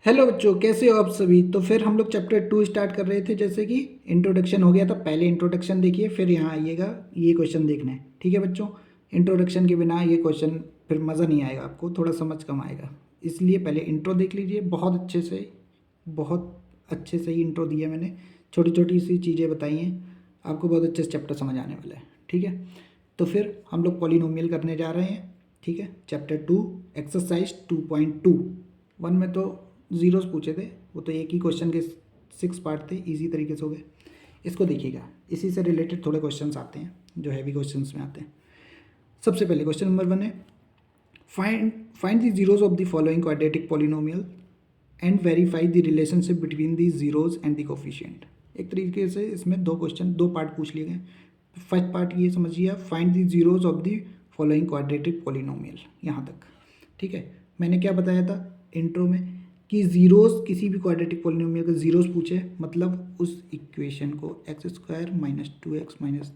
Hello बच्चों, कैसे हो आप सभी। तो फिर हम लोग चैप्टर 2 स्टार्ट कर रहे थे। जैसे कि इंट्रोडक्शन हो गया था, पहले इंट्रोडक्शन देखिए, फिर यहाँ आइएगा, ये क्वेश्चन देखना है। ठीक है बच्चों, इंट्रोडक्शन के बिना ये क्वेश्चन फिर मज़ा नहीं आएगा, आपको थोड़ा समझ कम आएगा। इसलिए पहले इंट्रो देख लीजिए, बहुत अच्छे से ही इंट्रो दिया मैंने, छोटी छोटी सी चीज़ें बताई हैं, आपको बहुत अच्छे से चैप्टर समझ आने वाला है। ठीक है, तो फिर हम लोग पॉलिनोमियल करने जा रहे हैं। ठीक है, चैप्टर 2 एक्सरसाइज 2.2। 1 में तो ज़ीरोस पूछे थे, वो तो एक ही क्वेश्चन के 6 पार्ट थे, इजी तरीके से हो गए। इसको देखिएगा, इसी से रिलेटेड थोड़े क्वेश्चंस आते हैं जो हैवी क्वेश्चंस में आते हैं। सबसे पहले क्वेश्चन नंबर 1 है, find the zeros of the following quadratic polynomial and verify the relationship between the zeros and the coefficient. एक तरीके से इसमें दो पार्ट पूछ लिए गए। फर्स्ट पार्ट ये समझिए, find the zeros of the following quadratic polynomial, यहाँ तक। ठीक है, मैंने क्या बताया था इंट्रो में कि ज़ीरोस, किसी भी क्वाड्रेटिक पॉलिनोमियल का ज़ीरोस पूछे मतलब उस इक्वेशन को x square minus two x minus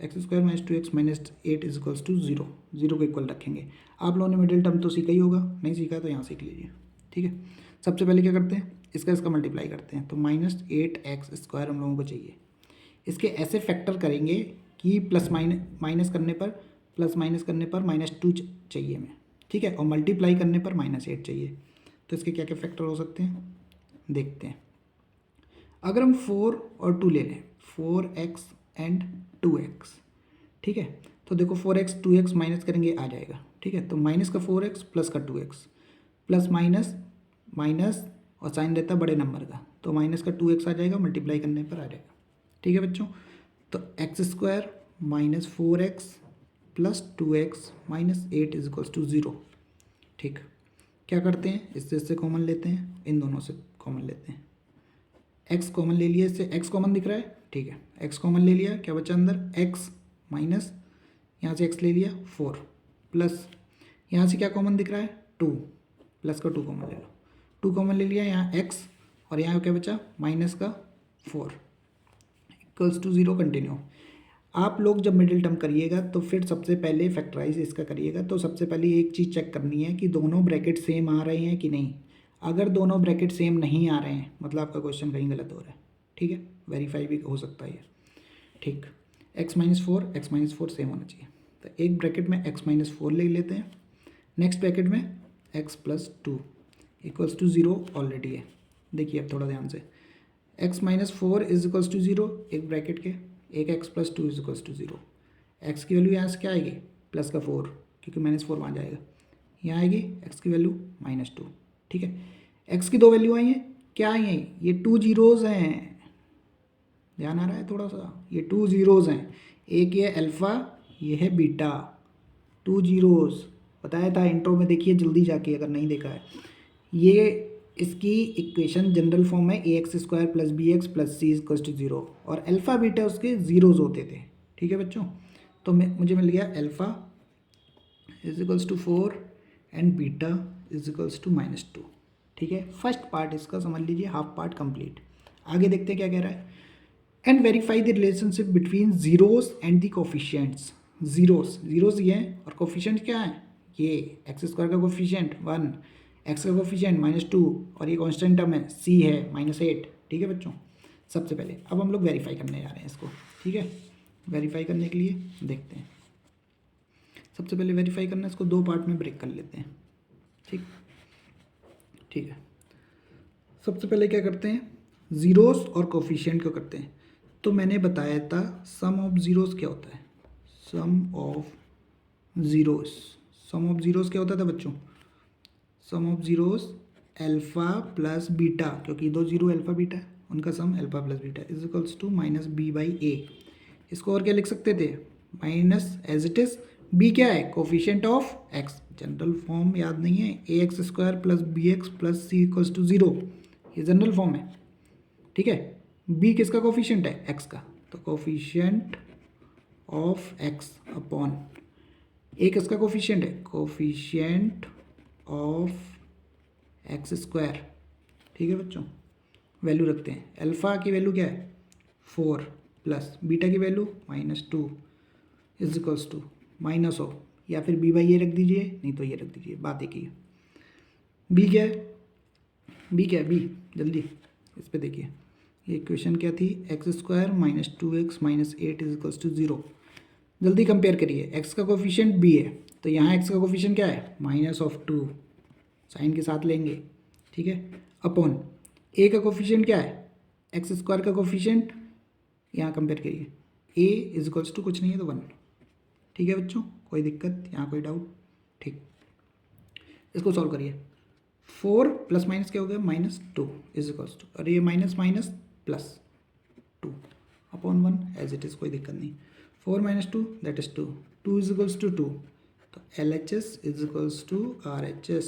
8 is equals to zero, zero को इक्वल रखेंगे। आप लोगों ने मिडिल टर्म तो सीखा ही होगा, नहीं सीखा तो यहाँ सीख लीजिए। ठीक है, सबसे पहले क्या करते हैं, इसका मल्टीप्लाई करते हैं, तो -8x² हम लोगों को चाहिए। इसके ऐसे फैक्टर करेंगे कि प्लस माइनस करने पर -2 चाहिए हमें। ठीक है, और मल्टीप्लाई करने पर -8 चाहिए। तो इसके क्या क्या फैक्टर हो सकते हैं देखते हैं। अगर हम 4 और 2 ले लें, 4x एंड 2x। ठीक है, तो देखो 4x 2x माइनस करेंगे आ जाएगा। ठीक है, तो माइनस का 4x प्लस का 2x, प्लस माइनस माइनस और साइन रहता है बड़े नंबर का, तो माइनस का 2x आ जाएगा, मल्टीप्लाई करने पर आ जाएगा। ठीक है बच्चों, तो x² minus 4x plus 2x minus 8 is equals to 0। ठीक, क्या करते हैं, इससे कॉमन लेते हैं, इन दोनों से कॉमन लेते हैं। x कॉमन ले लिया, इससे x कॉमन दिख रहा है। ठीक है, x कॉमन ले लिया, क्या बचा अंदर, x माइनस यहाँ से x ले लिया 4, प्लस यहाँ से क्या कॉमन दिख रहा है 2, प्लस का 2 कॉमन ले लो, 2 कॉमन ले लिया, यहाँ x और यहाँ क्या बचा माइनस का 4 इक्वल्स टू 0। कंटिन्यू। आप लोग जब मिडिल टर्म करिएगा तो फिर सबसे पहले फैक्टराइज इसका करिएगा, तो सबसे पहले एक चीज़ चेक करनी है कि दोनों ब्रैकेट सेम आ रहे हैं कि नहीं। अगर दोनों ब्रैकेट सेम नहीं आ रहे हैं मतलब आपका क्वेश्चन कहीं गलत हो रहा है। ठीक है, वेरीफाई भी हो सकता है ये। ठीक, x-4 सेम होना चाहिए, तो एक ब्रैकेट में x-4 ले लेते हैं, नेक्स्ट ब्रैकेट में x+2 इक्वल्स टू 0 ऑलरेडी है। देखिए अब थोड़ा ध्यान से, x-4 इज इक्वल्स टू 0 एक ब्रैकेट के, एक x+2 is equals to 0। x की वैल्यू यहाँ से क्या आएगी, प्लस का 4, क्योंकि -4 वहाँ जाएगा, यहाँ आएगी x की वैल्यू -2। ठीक है, x की 2 वैल्यू आई हैं, क्या आई हैं, ये 2 जीरोज़ हैं, ध्यान आ रहा है थोड़ा सा, ये 2 जीरोज़ हैं, एक ये अल्फ़ा, ये है बीटा, 2 जीरोज़ बताया था इंट्रो में, देखिए जल्दी जाके अगर नहीं देखा है। ये इसकी इक्वेशन जनरल फॉर्म है ax² plus bx plus c equals to 0, और अल्फ़ा बीटा उसके ज़ीरोज़ होते थे। ठीक है बच्चों, तो मुझे मिल गया alpha is equals to 4 and beta is equals to -2। ठीक है, फर्स्ट पार्ट इसका समझ लीजिए, हाफ पार्ट कंप्लीट। आगे देखते हैं क्या कह रहा है, and verify the relationship between zeros and the coefficients. Zeros ये हैं और कोफिशिएंट क्या है, ये x² का कोफिशिएंट 1, x का कोफिशिएंट -2, और ये कांस्टेंट टर्म है c है -8। ठीक है बच्चों, सबसे पहले अब हम लोग वेरीफाई करने जा रहे हैं इसको। ठीक है, वेरीफाई करने के लिए देखते हैं, सबसे पहले वेरीफाई करना है, इसको 2 पार्ट में ब्रेक कर लेते हैं। ठीक है, सबसे पहले क्या करते हैं, ज़ीरोस और कोफिशिएंट को करते हैं। तो मैंने बताया था सम ऑफ ज़ीरोस क्या होता है, सम ऑफ ज़ीरोस क्या होता था बच्चों, sum of zeros alpha plus beta, क्योंकि 2 जीरो अल्फ़ा बीटा है, उनका sum alpha plus beta is equals to -b/a। इसको और क्या लिख सकते थे, minus as it is, b क्या है, coefficient of x, general form याद नहीं है, ax² plus bx plus c equals to 0, ये जनरल फॉर्म है। ठीक है, b किसका कोफिशिएंट है, x का, तो coefficient of x upon a किसका कोफिशिएंट है, कोफिशिएंट ऑफ x²। ठीक है बच्चों, वैल्यू रखते हैं, अल्फ़ा की वैल्यू क्या है 4 प्लस बीटा की value -2 is equals to minus हो, या फिर b/a रख दीजिए, नहीं तो ये रख दीजिए, बात एक ही है। b क्या है, बी क्या है, बी जल्दी इस पे देखिए, ये इक्वेशन क्या थी, x square minus 2x minus 8 is equals to 0। जल्दी कंपेयर करिए, एक्स का कोफिशिएंट बी है तो यहाँ एक्स का कोफिशिएंट क्या है, -2 साइन के साथ लेंगे, ठीक है, अपॉन ए का कोफिशिएंट क्या है, एक्स स्क्वायर का कोफिशिएंट, यहाँ कंपेयर करिए, ए इज इक्वल्स टू कुछ नहीं है तो 1। ठीक है बच्चों, कोई दिक्कत यहाँ, कोई डाउट, ठीक। इसको सॉल्व करिए, 4 प्लस माइनस क्या हो गया, -2 इज इक्वल्स टू, और ये minus minus plus 2 upon 1 as it is, कोई दिक्कत नहीं। 4 minus 2 that is 2, 2 is equals to 2, तो LHS is equals to RHS।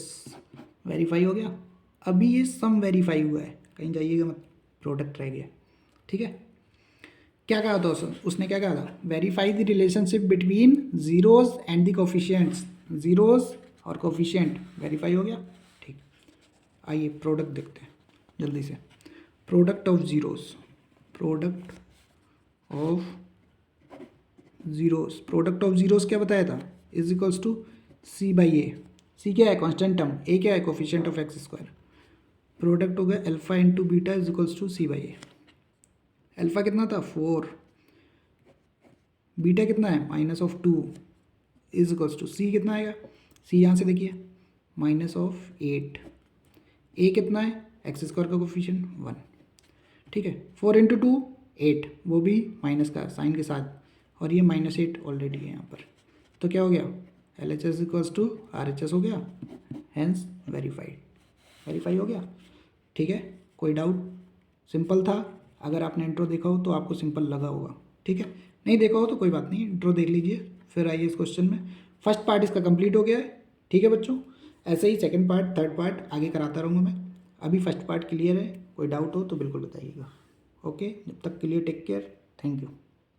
Verify हो गया, अभी ये सम वेरीफाई हुआ है, कहीं जाइएगा मत, प्रोडक्ट रह गया, ठीक है। क्या कहा था उसने क्या कहा था, verify the relationship between zeros and the coefficients, zeros और कोफिशिएंट वेरीफाई हो गया, ठीक। आइए प्रोडक्ट देखते हैं जल्दी से, product of zeros, product of zeros, product of zeros क्या बताया था, is equals to C by A, C क्या है कांस्टेंट टर्म, ए क्या है coefficient of X square, product हो गया alpha into beta is equals to C by A. Alpha कितना था 4, बीटा कितना है -2 इज इक्वल्स टू, सी कितना आएगा, सी यहाँ से देखिए -8, ए कितना है एक्स स्क्वायर का कोफिशिएंट 1, ठीक है। 4 इंटू 2 8, वो भी माइनस का साइन के साथ, और ये -8 ऑलरेडी है यहाँ पर, तो क्या हो गया, LHS इक्वल्स टू RHS हो गया, हैंस वेरीफाइड, वेरीफाई हो गया, ठीक है। कोई डाउट, सिंपल था, अगर आपने इंट्रो देखा हो तो आपको सिंपल लगा होगा, ठीक है, नहीं देखा हो तो कोई बात नहीं, इंट्रो देख लीजिए, फिर आइए इस क्वेश्चन में। फर्स्ट पार्ट इसका कंप्लीट हो गया है, ठीक है बच्चों, ऐसे ही सेकंड पार्ट थर्ड पार्ट आगे कराता रहूँगा मैं, अभी फर्स्ट पार्ट क्लियर है, कोई डाउट हो तो बिल्कुल बताइएगा, ओके, जब तक clear, take care, thank you.